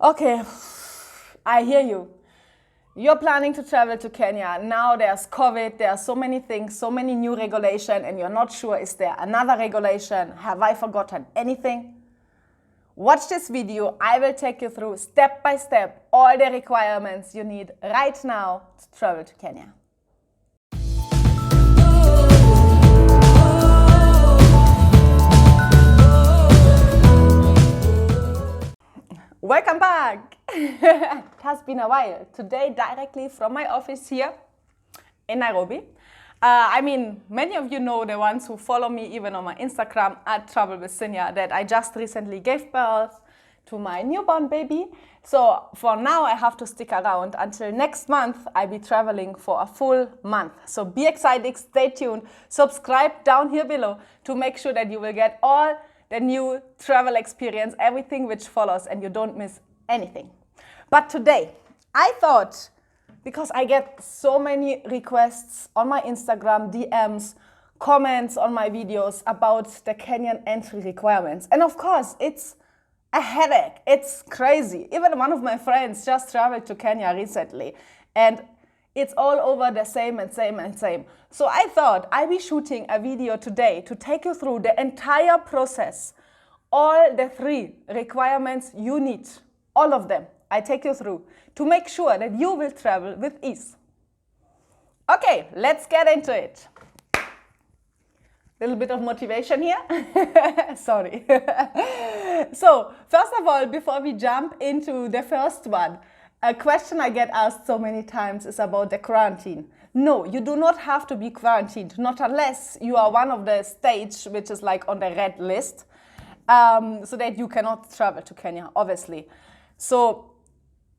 Okay, I hear you. You're planning to travel to Kenya. Now there's COVID, there are so many things, so many new regulations, and you're not sure, is there another regulation? Have I forgotten anything? Watch this video. I will take you through step by step all the requirements you need right now to travel to Kenya. Welcome back! It has been a while. Today, directly from my office here in Nairobi. Many of you know, the ones who follow me even on my Instagram @travelwithsinya, that I just recently gave birth to my newborn baby. So for now, I have to stick around until next month. I'll be traveling for a full month. So be excited, stay tuned, subscribe down here below to make sure that you will get all the new travel experience, everything which follows, and you don't miss anything. But today, I thought, because I get so many requests on my Instagram, DMs, comments on my videos about the Kenyan entry requirements. And of course, it's a headache. It's crazy. Even one of my friends just traveled to Kenya recently, and it's all over the same and same and same. So I thought I'd be shooting a video today to take you through the entire process, all the 3 requirements you need, all of them. I take you through to make sure that you will travel with ease. Okay, let's get into it. Little bit of motivation here. Sorry. So, first of all, before we jump into the first one, a question I get asked so many times is about the quarantine. No, you do not have to be quarantined, not unless you are one of the states which is like on the red list, so that you cannot travel to Kenya, obviously. So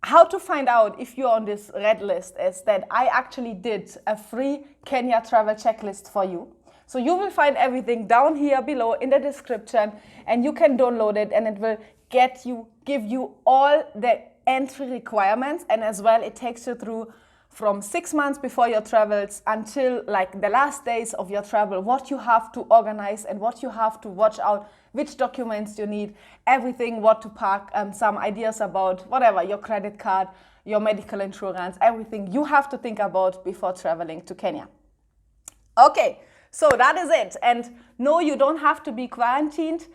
how to find out if you're on this red list is that I actually did a free Kenya travel checklist for you. So you will find everything down here below in the description, and you can download it, and it will give you all the entry requirements, and as well it takes you through from 6 months before your travels until like the last days of your travel, what you have to organize and what you have to watch out, which documents you need, everything, what to pack, some ideas about whatever, your credit card, your medical insurance, everything you have to think about before traveling to Kenya. Okay, so that is it. And no, you don't have to be quarantined.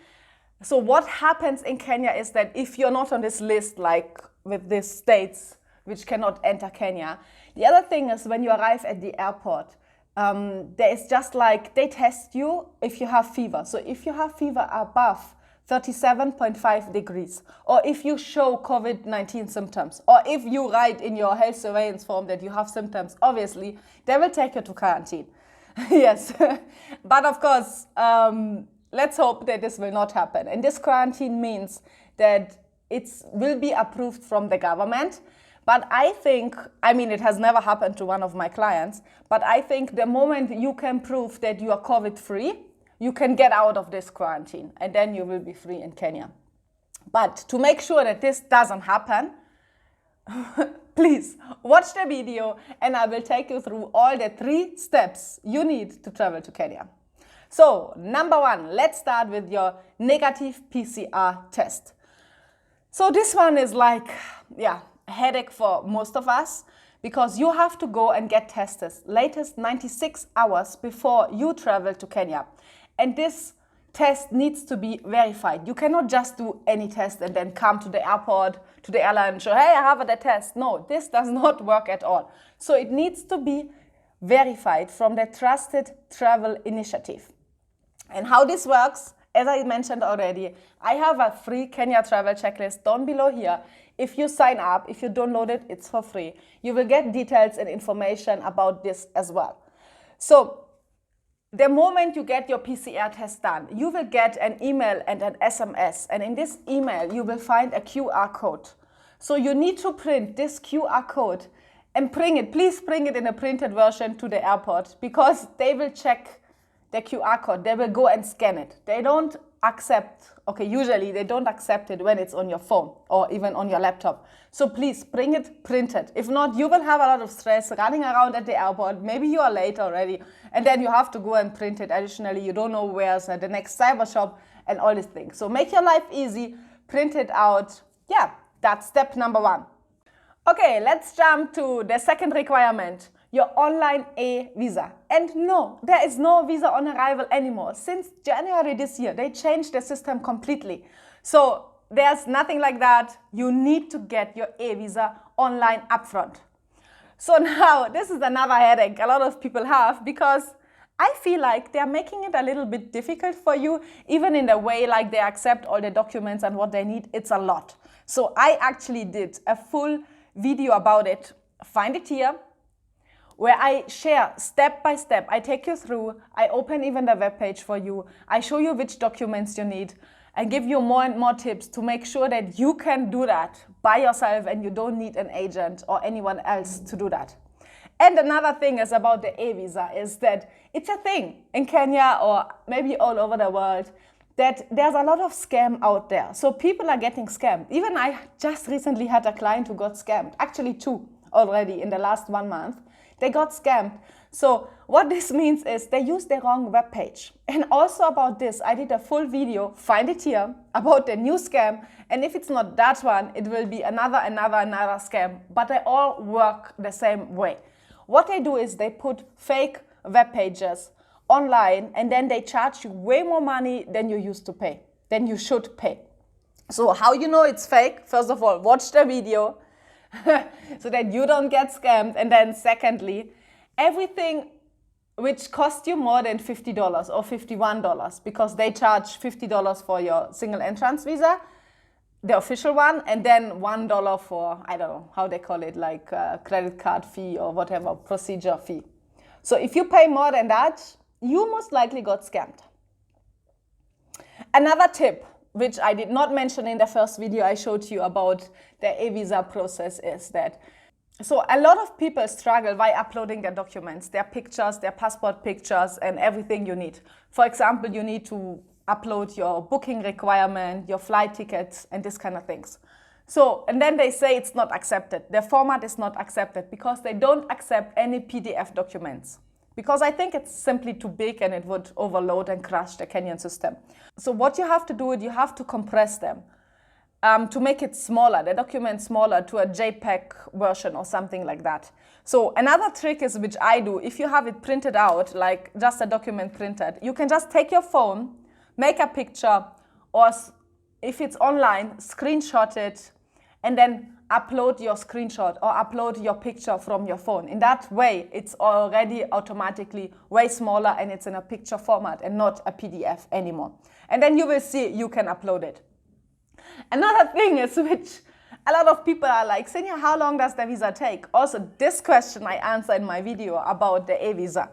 So what happens in Kenya is that if you're not on this list, like with these states which cannot enter Kenya, the other thing is when you arrive at the airport, there is just like, they test you if you have fever. So if you have fever above 37.5 degrees, or if you show COVID-19 symptoms, or if you write in your health surveillance form that you have symptoms, obviously, they will take you to quarantine. Yes, but of course, let's hope that this will not happen. And this quarantine means that it will be approved from the government. But I think, it has never happened to one of my clients, but I think the moment you can prove that you are COVID-free, you can get out of this quarantine, and then you will be free in Kenya. But to make sure that this doesn't happen, please watch the video, and I will take you through all the 3 steps you need to travel to Kenya. So, number 1, let's start with your negative PCR test. So this one is like, a headache for most of us, because you have to go and get tested latest 96 hours before you travel to Kenya. And this test needs to be verified. You cannot just do any test and then come to the airport, to the airline and show, hey, I have the test. No, this does not work at all. So it needs to be verified from the Trusted Travel Initiative. And how this works, as I mentioned already, I have a free Kenya travel checklist down below here. If you sign up, if you download it, it's for free. You will get details and information about this as well. So the moment you get your PCR test done, you will get an email and an SMS. And in this email, you will find a QR code. So you need to print this QR code and bring it. Please bring it in a printed version to the airport, because they will check the QR code. They will go and scan it. They don't accept, usually they don't accept it when it's on your phone or even on your laptop. So please bring it printed. If not, you will have a lot of stress running around at the airport. Maybe you are late already, and then you have to go and print it. Additionally, you don't know where's the next cyber shop and all these things. So make your life easy, print it out, That's step number 1. Okay, let's jump to the second requirement, your online visa. And no, there is no visa on arrival anymore. Since January this year, they changed the system completely. So there's nothing like that. You need to get your visa online upfront. So now, this is another headache a lot of people have, because I feel like they're making it a little bit difficult for you, even in the way like they accept all the documents and what they need. It's a lot. So I actually did a full video about it. Find it here, where I share step by step. I take you through, I open even the web page for you. I show you which documents you need and give you more and more tips to make sure that you can do that by yourself and you don't need an agent or anyone else to do that. And another thing is about the visa is that it's a thing in Kenya or maybe all over the world, that there's a lot of scam out there. So people are getting scammed. Even I just recently had a client who got scammed, actually 2 already in the last 1 month. They got scammed. So what this means is they used the wrong web page. And also about this, I did a full video, find it here, about the new scam. And if it's not that one, it will be another scam. But they all work the same way. What they do is they put fake web pages online, and then they charge you way more money than you used to pay, than you should pay. So how you know it's fake? First of all, watch the video so that you don't get scammed. And then secondly, everything which costs you more than $50 or $51, because they charge $50 for your single entrance visa, the official one, and then $1 for, I don't know how they call it, like a credit card fee or whatever, procedure fee. So if you pay more than that, you most likely got scammed. Another tip, which I did not mention in the first video I showed you about the visa process, is that so a lot of people struggle by uploading their documents, their pictures, their passport pictures, and everything you need. For example, you need to upload your booking requirement, your flight tickets, and this kind of things. So, and then they say it's not accepted. The format is not accepted because they don't accept any PDF documents. Because I think it's simply too big and it would overload and crash the Kenyan system. So what you have to do is you have to compress them to make it smaller, the document smaller, to a JPEG version or something like that. So another trick is, which I do, if you have it printed out, like just a document printed, you can just take your phone, make a picture, or if it's online, screenshot it, and then upload your screenshot or upload your picture from your phone. In that way, it's already automatically way smaller and it's in a picture format and not a PDF anymore. And then you will see you can upload it. Another thing is, which a lot of people are like, Senja, how long does the visa take? Also, this question I answer in my video about the visa.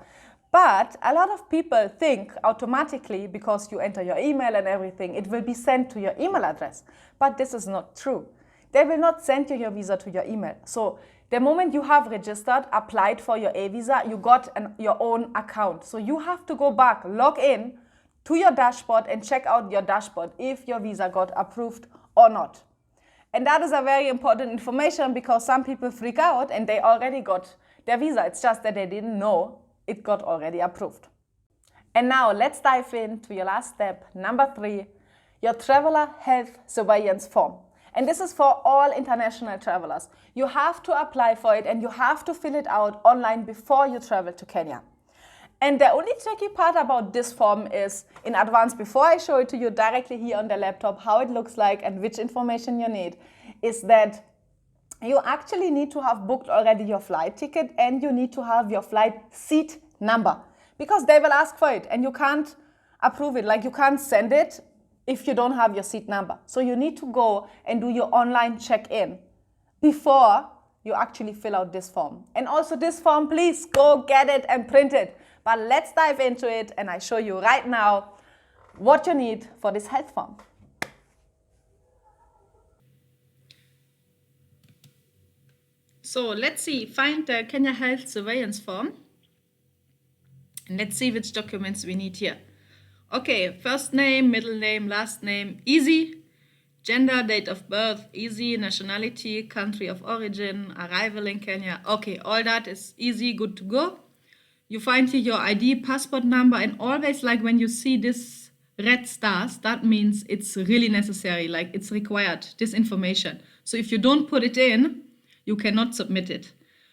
But a lot of people think automatically, because you enter your email and everything, it will be sent to your email address. But this is not true. They will not send you your visa to your email. So the moment you have registered, applied for your visa, you got your own account. So you have to go back, log in to your dashboard and check out your dashboard if your visa got approved or not. And that is a very important information, because some people freak out and they already got their visa. It's just that they didn't know it got already approved. And now let's dive into your last step, number 3, your traveler health surveillance form. And this is for all international travelers. You have to apply for it and you have to fill it out online before you travel to Kenya. And the only tricky part about this form is, in advance, before I show it to you directly here on the laptop, how it looks like and which information you need, is that you actually need to have booked already your flight ticket and you need to have your flight seat number, because they will ask for it and you can't approve it, like you can't send it if you don't have your seat number. So you need to go and do your online check-in before you actually fill out this form. And also this form, please go get it and print it. But let's dive into it and I show you right now what you need for this health form. So let's see, find the Kenya Health Surveillance Form. And let's see which documents we need here. Okay, first name, middle name, last name, easy. Gender, date of birth, easy. Nationality, country of origin, arrival in Kenya. Okay, all that is easy, good to go. You find here your ID, passport number, and always, like when you see this red stars, that means it's really necessary, like it's required, this information. So if you don't put it in, you cannot submit it.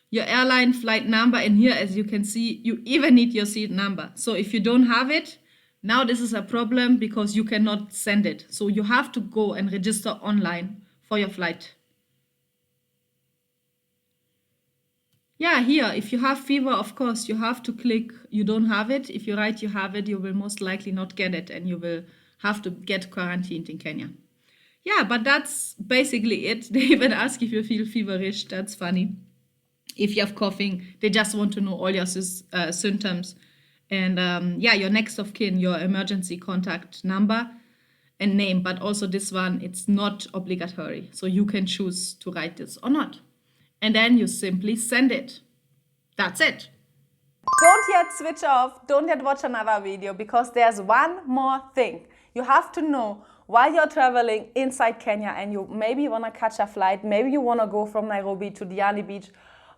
Your airline flight number, and here, as you can see, you even need your seat number. So if you don't have it, now this is a problem because you cannot send it. So you have to go and register online for your flight. Yeah, here, if you have fever, of course, you have to click you don't have it. If you write you have it, you will most likely not get it, and you will have to get quarantined in Kenya. Yeah, but that's basically it. They even ask if you feel feverish. That's funny. If you have coughing, they just want to know all your symptoms. And yeah, your next of kin, your emergency contact number and name. But also this one, it's not obligatory. So you can choose to write this or not. And then you simply send it. That's it. Don't yet switch off, don't yet watch another video, because there's one more thing. You have to know while you're traveling inside Kenya and you maybe want to catch a flight, maybe you want to go from Nairobi to Diani Beach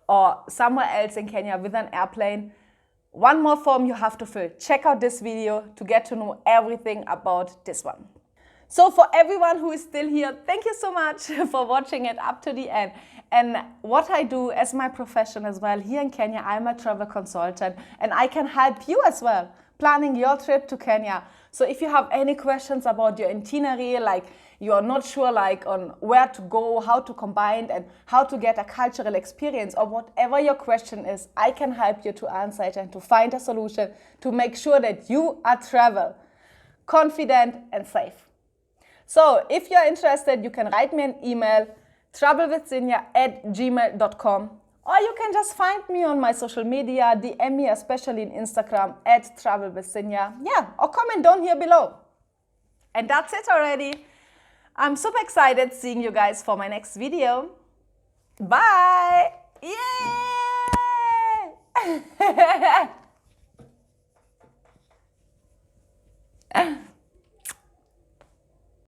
or somewhere else in Kenya with an airplane. One more form you have to fill. Check out this video to get to know everything about this one. So for everyone who is still here, thank you so much for watching it up to the end. And what I do as my profession as well, here in Kenya, I'm a travel consultant, and I can help you as well planning your trip to Kenya. So if you have any questions about your itinerary, like you are not sure like on where to go, how to combine, and how to get a cultural experience, or whatever your question is, I can help you to answer it and to find a solution to make sure that you are travel confident and safe. So if you're interested, you can write me an email, travelwithsinja@gmail.com, or you can just find me on my social media, DM me, especially in Instagram, @travelwithsinja. Yeah, or comment down here below. And that's it already. I'm super excited seeing you guys for my next video. Bye!